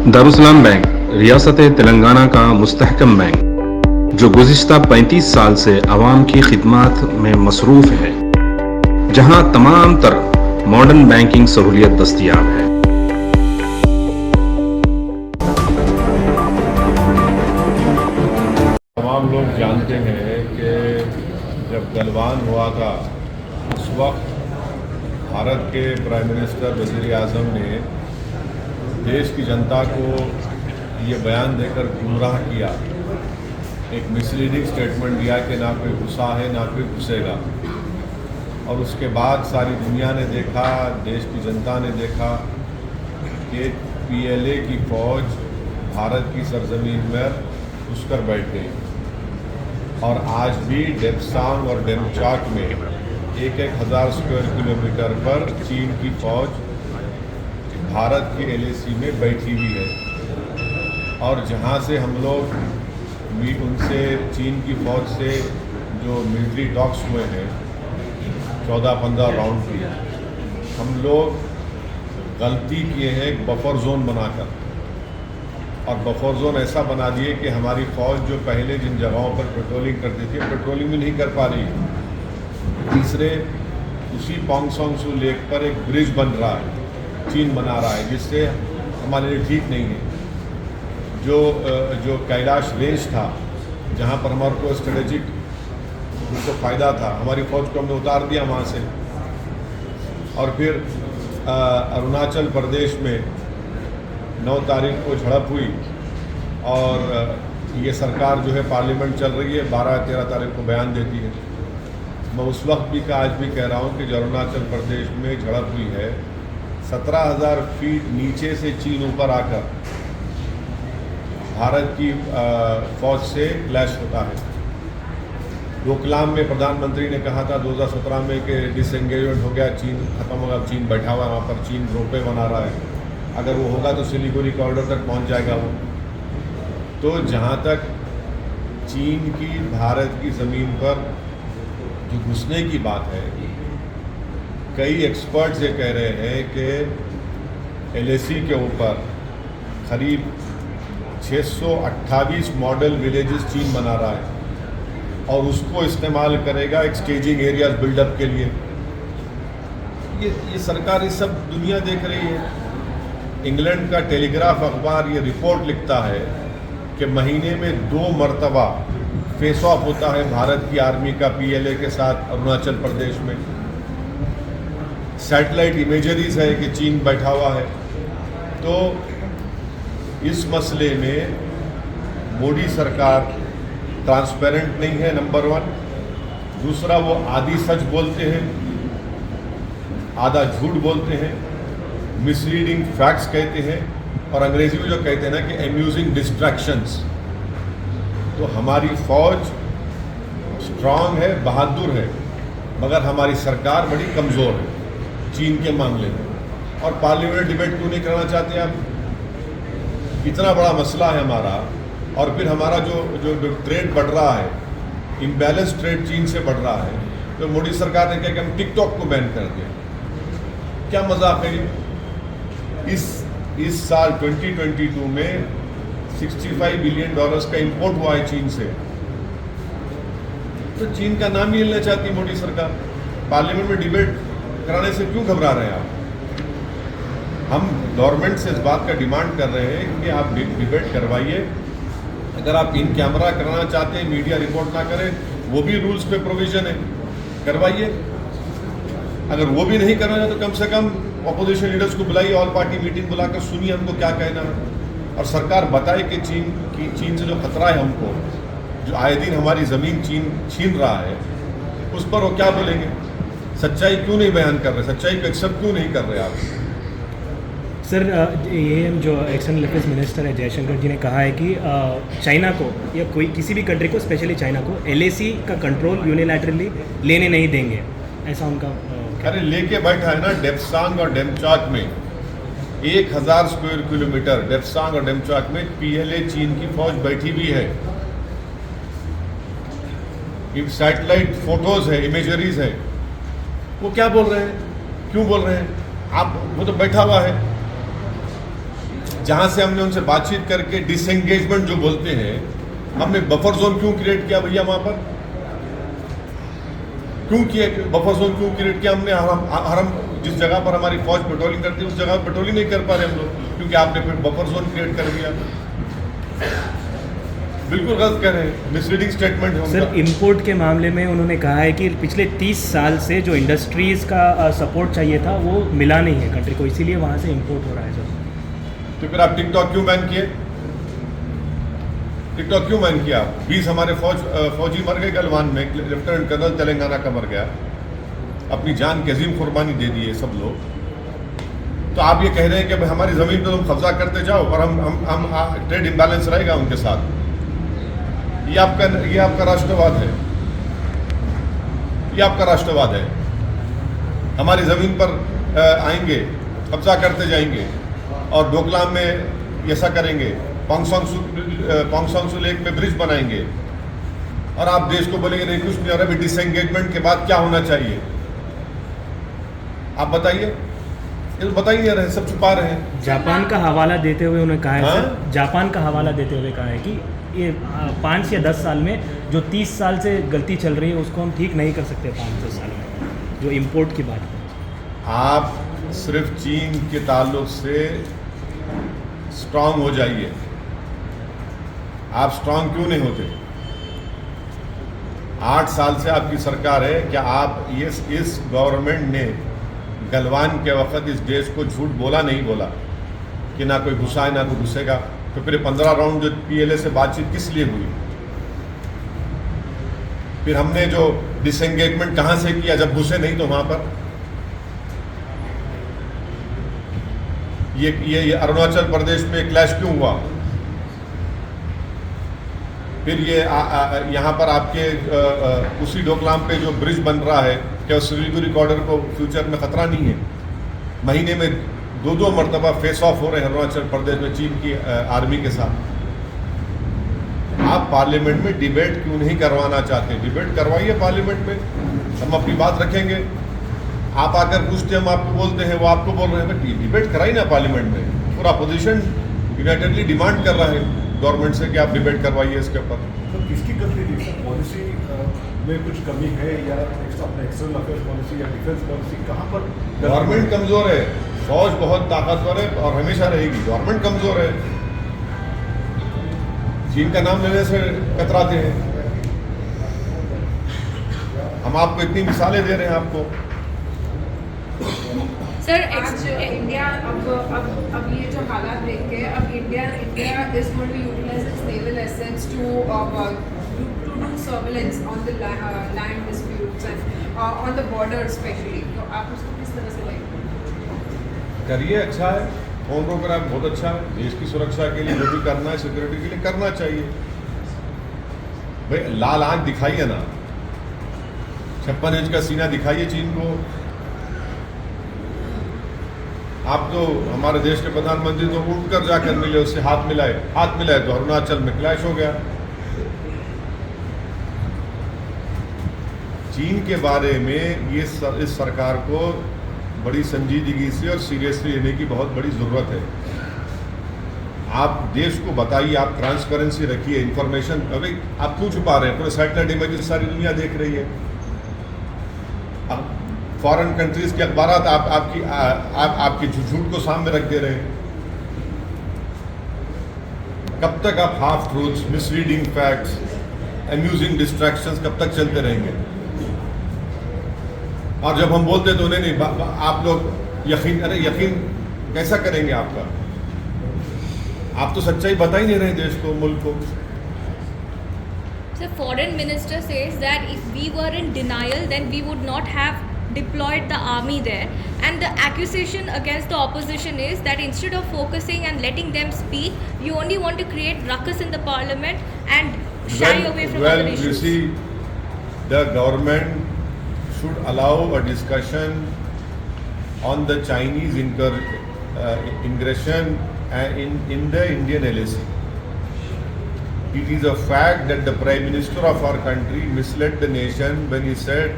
Darussalam bank रियासत तेलंगाना का मुस्तहकम bank जो गुज़िश्ता 35 साल से आवाम की खिदमत में मसरूफ़ है, जहां तमाम तर मॉडर्न बैंकिंग सहूलियत दस्तयाब है। तमाम लोग जानते हैं कि जब गलवान हुआ था उस वक्त भारत के प्राइम मिनिस्टर वज़ीर आज़म ने देश की जनता को ये बयान देकर गुमराह किया, एक मिसलीडिंग स्टेटमेंट दिया कि ना कोई घुसा है ना कोई घुसेगा। और उसके बाद सारी दुनिया ने देखा, देश की जनता ने देखा कि पीएलए की फ़ौज भारत की सरजमीन में घुसकर बैठ गई। और आज भी डेप्सांग और डेमचाक में एक हज़ार स्क्वायर किलोमीटर पर चीन की फ़ौज भारत की एलएसी में बैठी हुई है। और जहां से हम लोग भी उनसे चीन की फ़ौज से जो मिलिट्री टॉक्स हुए हैं 14-15 राउंड की, हम लोग गलती किए हैं एक बफर जोन बनाकर। और बफर जोन ऐसा बना दिए कि हमारी फ़ौज जो पहले जिन जगहों पर पेट्रोलिंग करती थी पेट्रोलिंग भी नहीं कर पा रही है। तीसरे, उसी पोंगसोंग सू लेक पर एक ब्रिज बन रहा है, चीन बना रहा है, जिससे हमारे लिए ठीक नहीं है। जो कैलाश रेंज था जहाँ पर हमारे को स्ट्रेटेजिक उनको फ़ायदा था, हमारी फ़ौज को हमने उतार दिया वहाँ से। और फिर अरुणाचल प्रदेश में 9 तारीख को झड़प हुई और ये सरकार जो है पार्लियामेंट चल रही है, 12-13 तारीख को बयान देती है। मैं उस वक्त भी का आज भी कह रहा हूँ कि जो अरुणाचल प्रदेश में झड़प हुई है, 17,000 फीट नीचे से चीन ऊपर आकर भारत की फ़ौज से क्लैश होता है। डोकलाम में प्रधानमंत्री ने कहा था 2017 में कि डिसएंगेजमेंट हो गया, चीन खत्म होगा, चीन बैठा हुआ है वहाँ पर, चीन रोपवे बना रहा है, अगर वो होगा तो सिलीगुड़ी कॉरिडोर तक पहुँच जाएगा वो। तो जहाँ तक चीन की भारत की ज़मीन पर जो घुसने की बात है, कई एक्सपर्ट्स ये कह रहे हैं कि एलएसी के ऊपर करीब 628 मॉडल विलेजेस चीन बना रहा है और उसको इस्तेमाल करेगा एक स्टेजिंग एरियाज बिल्डअप के लिए। ये सरकार, ये सब दुनिया देख रही है। इंग्लैंड का टेलीग्राफ अखबार ये रिपोर्ट लिखता है कि महीने में 2 मरतबा फेस ऑफ होता है भारत की आर्मी का पीएलए के साथ अरुणाचल प्रदेश में। सैटेलाइट इमेजरीज है कि चीन बैठा हुआ है। तो इस मसले में मोदी सरकार ट्रांसपेरेंट नहीं है, नंबर 1। दूसरा, वो आधी सच बोलते हैं, आधा झूठ बोलते हैं, मिसलीडिंग फैक्ट्स कहते हैं, और अंग्रेजी में जो कहते हैं ना कि अम्यूजिंग डिस्ट्रैक्शंस। तो हमारी फ़ौज स्ट्रांग है, बहादुर है, मगर हमारी सरकार बड़ी कमज़ोर है चीन के मामले में। और पार्लियामेंट डिबेट क्यों नहीं करना चाहते आप? इतना बड़ा मसला है हमारा, और फिर हमारा जो ट्रेड बढ़ रहा है, इम्बैलेंस ट्रेड चीन से बढ़ रहा है, तो मोदी सरकार ने कहा कि हम टिकटॉक को बैन कर दें। क्या मजाक है? इस साल 2022 में $65 बिलियन का इंपोर्ट हुआ है चीन से। तो चीन का नाम ही लेना चाहती मोदी सरकार। पार्लियामेंट में डिबेट कराने से क्यों घबरा रहे हैं आप? हम गवर्नमेंट से इस बात का डिमांड कर रहे हैं कि आप डिबेट करवाइए। अगर आप इन कैमरा कराना चाहते हैं, मीडिया रिपोर्ट ना करें, वो भी रूल्स पे प्रोविजन है, करवाइए। अगर वो भी नहीं करना तो कम से कम अपोजिशन लीडर्स को बुलाइए, ऑल पार्टी मीटिंग बुलाकर सुनिए हमको क्या कहना है, और सरकार बताए कि चीन से जो खतरा है हमको, जो आए दिन हमारी ज़मीन चीन छीन रहा है, उस पर वो क्या बोलेंगे? सच्चाई क्यों नहीं बयान कर रहे? सच्चाई को एक्सेप्ट क्यों नहीं कर रहे आप? सर, ये जो एक्सटर्नल अफेयर्स मिनिस्टर है जयशंकर जी ने कहा है कि चाइना को या कोई किसी भी कंट्री को, स्पेशली चाइना को, एलएसी का कंट्रोल यूनिलैटरली लेने नहीं देंगे, ऐसा उनका अरे लेके बैठा है ना। डेप्सांग और डेमचाक में 1000 स्क्वायर किलोमीटर, डेप्सांग और डेमचाक में पीएलए चीन की फ़ौज बैठी हुई है। सैटेलाइट फोटोज है, इमेजरीज है। वो क्या बोल रहे हैं, क्यों बोल रहे हैं आप? वो तो बैठा हुआ है। जहाँ से हमने उनसे बातचीत करके डिसएंगेजमेंट जो बोलते हैं, हमने बफर जोन क्यों क्रिएट किया भैया वहाँ पर? क्यों किया बफर जोन क्यों क्रिएट किया हमने? हम जिस जगह पर हमारी फौज पेट्रोलिंग करती है उस जगह पर पेट्रोलिंग नहीं कर पा रहे हम लोग, क्योंकि आपने फिर बफर जोन क्रिएट कर दिया। बिल्कुल गलत कह रहे हैं, मिसलीडिंग स्टेटमेंट है सर उनका। इंपोर्ट के मामले में उन्होंने कहा है कि पिछले 30 साल से जो इंडस्ट्रीज़ का सपोर्ट चाहिए था वो मिला नहीं है कंट्री को, इसीलिए वहाँ से इंपोर्ट हो रहा है सर। तो फिर आप टिकटॉक क्यों बैन किए? टिकटॉक क्यों बैन किया? 20 हमारे फौजी मर गए गलवान में, लेफ्टिनेंट कर्नल तेलंगाना का मर गया, अपनी जान की अजीम कुर्बानी दे दी है सब लोग। तो आप ये कह रहे हैं कि हमारी ज़मीन पर तुम कब्जा करते जाओ और हम ट्रेड इम्बैलेंस रहेगा उनके साथ। ये आपका राष्ट्रवाद है, ये आपका राष्ट्रवाद है। हमारी ज़मीन पर आएंगे, कब्जा करते जाएंगे और डोकलाम में ऐसा करेंगे, पोंगसंग सू लेक में ब्रिज बनाएंगे और आप देश को बोलेंगे नहीं कुछ नहीं हो रहा। अभी डिसएंगेजमेंट के बाद क्या होना चाहिए आप बताइए? ये तो बता ही नहीं रहे, सब छुपा रहे हैं। जापान का हवाला देते हुए उन्होंने कहा है हाँ? सर, जापान का हवाला देते हुए कहा है कि ये 5 या 10 साल में जो 30 साल से गलती चल रही है उसको हम ठीक नहीं कर सकते 5-10 साल में, जो इंपोर्ट की बात है। आप सिर्फ चीन के ताल्लुक से स्ट्रांग हो जाइए। आप स्ट्रांग क्यों नहीं होते? 8 साल से आपकी सरकार है, क्या आप इस गवर्नमेंट ने गलवान के वक्त इस देश को झूठ बोला नहीं बोला कि ना कोई घुसा है ना कोई घुसेगा? तो फिर 15 राउंड जो पीएलए से बातचीत किस लिए हुई? फिर हमने जो डिसएंगेजमेंट कहां से किया जब घुसे नहीं तो वहां पर? ये अरुणाचल प्रदेश में क्लैश क्यों हुआ? फिर ये यहाँ पर आपके उसी डोकलाम पे जो ब्रिज बन रहा है, क्या सिलीगुड़ी कॉरिडोर को फ्यूचर में खतरा नहीं है? महीने में 2 मरतबा फेस ऑफ हो रहे हैं अरुणाचल प्रदेश में चीन की आर्मी के साथ। आप पार्लियामेंट में डिबेट क्यों नहीं करवाना चाहते? डिबेट करवाइए पार्लियामेंट में, हम अपनी बात रखेंगे। आप आकर पूछते हम आपको बोलते हैं, वो आपको बोल रहे हैं, डिबेट कराइए ना पार्लियामेंट में। पूरा अपोजिशन यूनाइटेडली डिमांड कर रहा है गवर्नमेंट से कि आप डिबेट करवाइए इसके ऊपर। तो किसकी गलती थी सर? पॉलिसी में कुछ कमी है या एक्सटर्नल अफेयर्स पॉलिसी या डिफेंस पॉलिसी कहाँ पर? गवर्नमेंट कमजोर है, फौज बहुत ताकतवर है और हमेशा रहेगी। गवर्नमेंट कमजोर है, चीन का नाम लेने से कतराते हैं। हम आपको इतनी मिसालें दे रहे हैं आपको। सर इंडिया अब ये जो हालात देख के अब India is going to utilise its naval assets to do surveillance on the land disputes and on the border especially. तो आप उसको किस तरह से लेंगे? करिए, अच्छा है। फोन प्रोग्राम बहुत अच्छा है। देश की सुरक्षा के लिए जो भी करना है, सिक्योरिटी के लिए करना चाहिए। भाई लाल आंख दिखाइए ना, 56 इंच का सीना दिखाइए चीन को। आप तो हमारे देश के प्रधानमंत्री तो उठकर जाकर मिले, उससे हाथ मिलाए तो अरुणाचल में क्लैश हो गया। चीन के बारे में इस सरकार को बड़ी संजीदगी से और सीरियसली लेने की बहुत बड़ी ज़रूरत है। आप देश को बताइए, आप ट्रांसपेरेंसी रखिए, इंफॉर्मेशन। अभी आप क्यों छुपा रहे हैं? पूरे सैटेलाइट इमेजेस सारी दुनिया देख रही है। अब फॉरेन कंट्रीज के अखबार आपकी झूठ को सामने रख दे रहे हैं। कब तक आप half truths, misleading facts, amusing distractions कब तक चलते रहेंगे? और जब हम बोलते तो नहीं आप लोग यकीन कैसा करेंगे आपका? आप तो सच्चाई बता ही नहीं रहे देश को, मुल्क को। So foreign minister says that if we were in denial, then we would not have deployed the army there. And the accusation against the opposition is that instead of focusing and letting them speak, you only want to create ruckus in the parliament and shy away from other issues. You see, the government should allow a discussion on the Chinese ingression in the Indian LAC. It is a fact that the Prime Minister of our country misled the nation when he said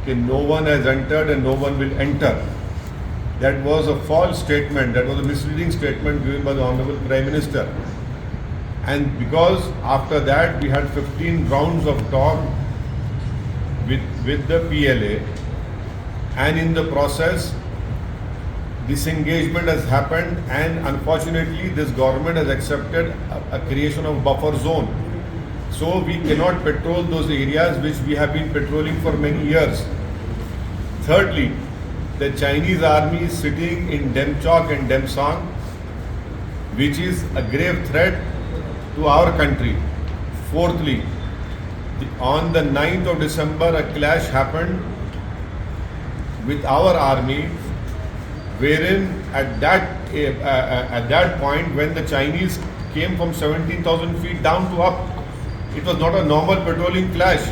that no one has entered and no one will enter. that was a false statement, that was a misleading statement given by the Honorable Prime Minister. And because after that we had 15 rounds of talk with the PLA, and in the process disengagement has happened, and unfortunately this government has accepted a creation of buffer zone. So we cannot patrol those areas which we have been patrolling for many years. Thirdly, the Chinese army is sitting in Demchok and Demsang, which is a grave threat to our country. Fourthly, on the 9th of December, a clash happened with our army, wherein at that point, when the Chinese came from 17,000 feet down to up, it was not a normal patrolling clash.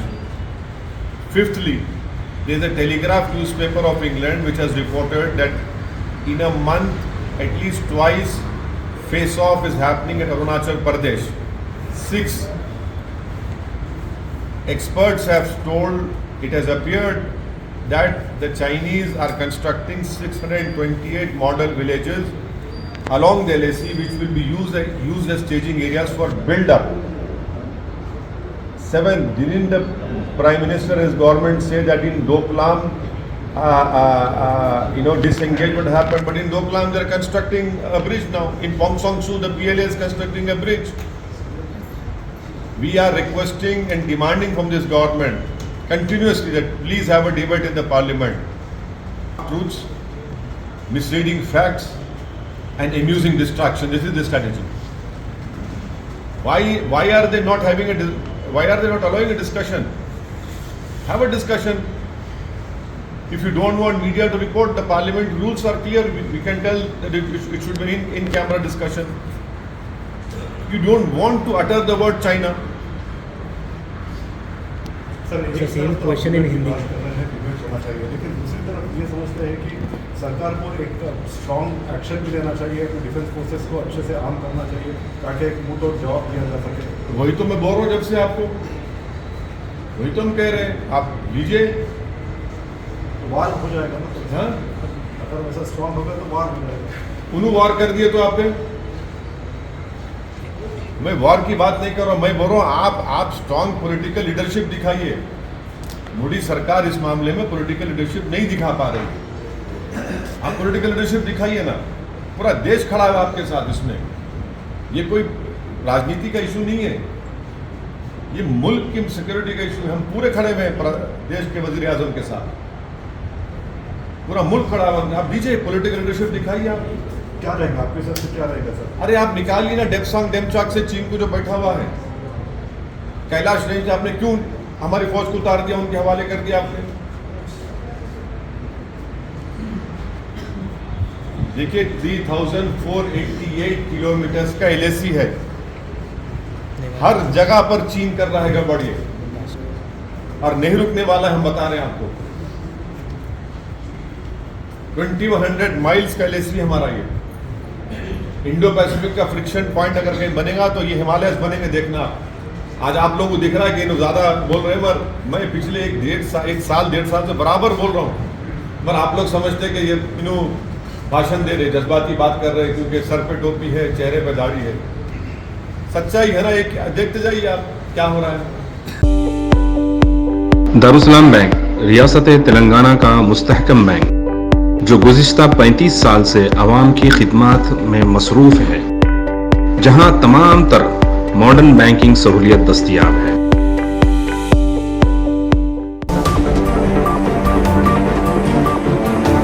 Fifthly, there is a Telegraph newspaper of England which has reported that in a month, at least twice, face-off is happening at Arunachal Pradesh. Sixth, experts have told, it has appeared that the Chinese are constructing 628 model villages along the LAC, which will be used as staging areas for build-up. 7, didn't the Prime Minister and his government say that in Doklam, disengagement happened, but in Doklam they are constructing a bridge now. In Pong Song Su, the PLA is constructing a bridge. We are requesting and demanding from this government continuously that please have a debate in the parliament. Truths, misleading facts, and amusing distraction. This is the strategy. Why are they not having why are they not allowing a discussion? Have a discussion. If you don't want media to report, the parliament rules are clear. We can tell that it should be in-camera discussion. You don't want to utter the word China. Sir So same question in Hindi. Debate होना चाहिए, लेकिन दूसरी तरफ ये समझते हैं कि सरकार को एक स्ट्रॉन्ग एक्शन भी लेना चाहिए, तो डिफेंस फोर्सेस को अच्छे से आर्म करना चाहिए ताकि एक मुंह तोड़ जवाब दिया जा सके। वही तो मैं बोल रहा हूँ जब से आपको, वही तो हम कह रहे हैं, आप लीजिए। वार हो जाएगा ना, तो हाँ, अगर वैसा स्ट्रॉन्ग होगा तो वार हो जाएगा। उन्होंने वार कर दिए तो आपने, मैं वार की बात नहीं कर रहा हूं, मैं बोल रहा हूं आप स्ट्रांग पॉलिटिकल लीडरशिप दिखाइए। मोदी सरकार इस मामले में पॉलिटिकल लीडरशिप नहीं दिखा पा रही। आप पॉलिटिकल लीडरशिप दिखाइए ना, पूरा देश खड़ा है आपके साथ इसमें। ये कोई राजनीति का इशू नहीं है, ये मुल्क की सिक्योरिटी का इशू है। हम पूरे खड़े हुए हैं देश के वजीर आजम के साथ, पूरा मुल्क खड़ा हुआ। आप दीजिए पॉलिटिकल लीडरशिप दिखाइए। आप क्या रहेगा आपके हिसाब से, क्या रहेगा सर? अरे आप निकालिए ना डेमचौक से चीन को जो बैठा हुआ है, कैलाश रेंज से आपने क्यों हमारी फौज को उतार दिया, उनके हवाले कर दिया आपने? देखिए 3488 किलोमीटर का LAC है, हर जगह पर चीन कर रहा है गड़बड़ी, और नहीं रुकने वाला हम बता रहे हैं आपको। 2100 माइल्स का LAC हमारा ये इंडो पैसिफिक का फ्रिक्शन पॉइंट अगर कहीं बनेगा तो ये हिमालयस बनेंगे, देखना। आज आप लोगों को दिख रहा है कि ज़्यादा बोल रहे हैं, पर मैं पिछले एक साल डेढ़ साल से बराबर बोल रहा हूँ, पर आप लोग समझते हैं कि ये भाषण दे रहे, जज्बाती बात कर रहे हैं, क्योंकि सर पे टोपी है, चेहरे पे दाढ़ी है। सच्चाई है ना, एक देखते जाइए आप क्या हो रहा है। दारुसलाम बैंक रियासत तेलंगाना का मुस्तहकम बैंक जो गुज़िश्ता 35 साल से आवाम की खिदमत में मसरूफ़ है, जहां तमाम तर मॉडर्न बैंकिंग सहूलियत दस्तयाब है।